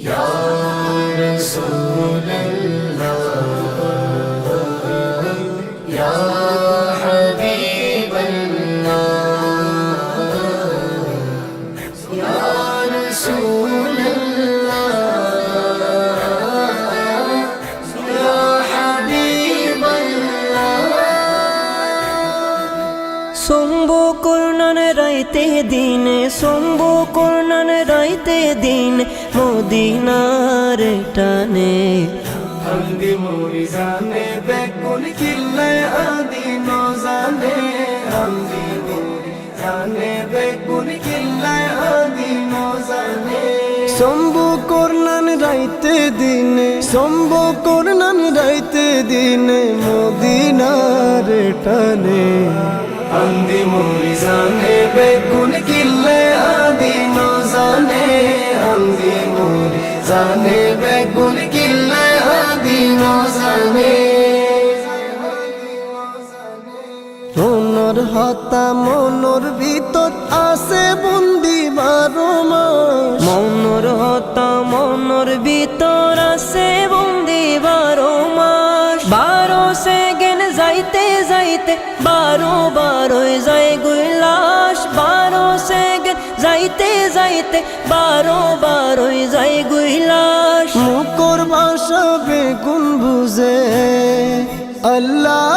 या रसूल अल्लाह या हबीब अल्लाह या रसूल अल्लाह या हबीब अल्लाह। सोम्बो कुरनान राइते दिन, सोम्बो कुरनान राइते दिन, मदीनार टाने अंदी मोरी जाने बेकुन किल्ले आदि नो जाने अंदी मोरी जाने बेकुन किल्ले आदि नो जाने। सोम्बो कुरनान राइते दिन, सोम्बो कुरनान राइते दिन, मदीनार टाने अंदी मोरी जाने बेकुन किल्ले आदि नो जाने अंदी मोरी जाने बेकुन किल्ले आदि नो जाने। মনর হতা মনর ভিতর আছে বন্দি 12 মাস, মনর হতা মনর ভিতর আছে বন্দি 12 মাস। 12 সেকেন্ড যাইতে যাইতে 12 যায় গুইলাস, 12 সেকেন্ড যাইতে যাইতে 12 যায় গুইলাস। মুকর ভাষা বেগুন বুঝে আল্লাহ,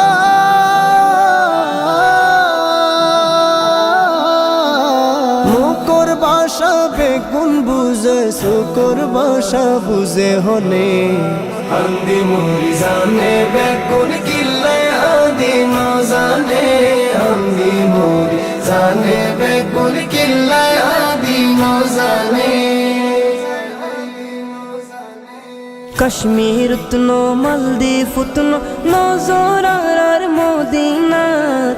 মুকর ভাষা বেগুন বুঝে শুকর ভাষা বুঝে হনে। अंदी मोरी जाने बेकुन किल्ले आदि नो जाने अंदी मोरी जाने बेकुन किल्ले आदि नो जाने। কাশ্মীর উতনো মালদ্বীপ উতনো নজরার মদিনা,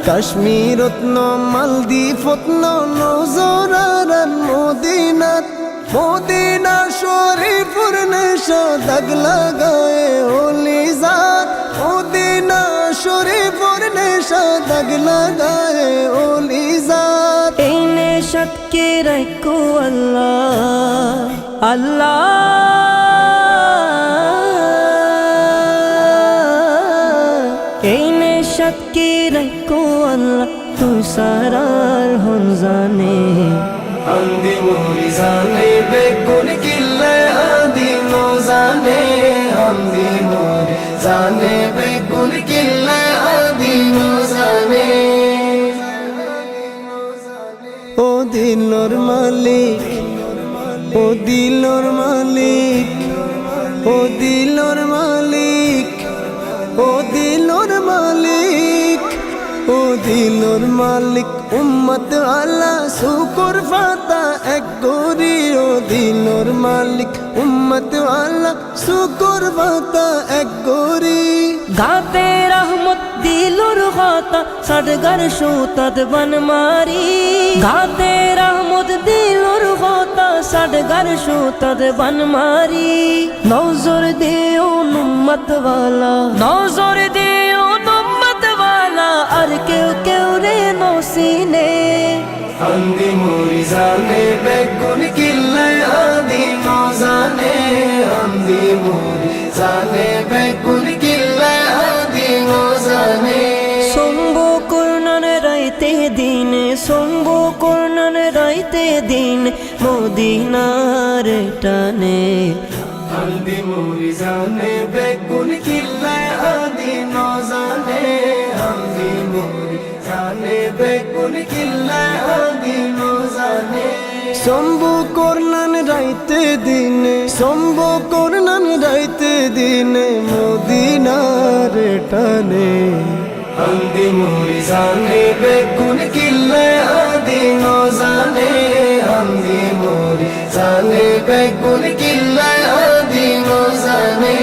কাশ্মীর রত্ন মালদ্বীপ রত্ন নজরার মদিনাত, মদিনা শরীফুর নেশা দাগ লাগায়ে ওলি জাত, মদিনা শরীফুর নেশা দাগ লাগায়ে ওলি জাত। এই নেশাত কে রাখো আল্লাহ আল্লাহ, এই নেশাত কে রাখো আল্লাহ, তুই সারার হন জানে। अंदी मोरी जाने बेकुन किल्ले आदि नो जाने अंदी मोरी जाने बेकुन किल्ले आदि नो जाने। ও দিলর মালিক, ও দিলর মালিক, ও দিলর মালিক, ও দিলর মালিক, ও দিলর মালিক উম্মত আলা শুকর ফাতা এক গরি। ও দিলর মালিক উম্মত আলা শুকর ফাতা এক গরি। গাতে রহমত দিলুর কথা সদগর সুতত বন মারি, গাতে রহমত দিলুর কথা সদগর সুতত বন মারি। নজর দিও উম্মত ওয়ালা, নজর দিও উম্মত ওয়ালা, আর কেউ কেউ রে নসিনে। अंदी मोरी जाने बेकुन किल्ले आदि नो जाने अंदी मोरी जाने बेकुन किल्ले आदि नो जाने। सोम्बो कुरनान राइते दिन, सोम्बो कुरनान राइते दिन, मदीनार टाने अंदी मोरी जाने बेकुन किल्ले आदि नो जाने अंदी मोरी जाने बेकुन किल्ले आदि नो जाने। সম্বো করনান রাইতে দিনে, সম্বো করনান রাইতে দিনে, মদিনার টানে अंदी मोरी जाने बेकुन किल्ले आदि नो जाने अंदी मोरी जाने बेकुन किल्ले आदि नो जाने।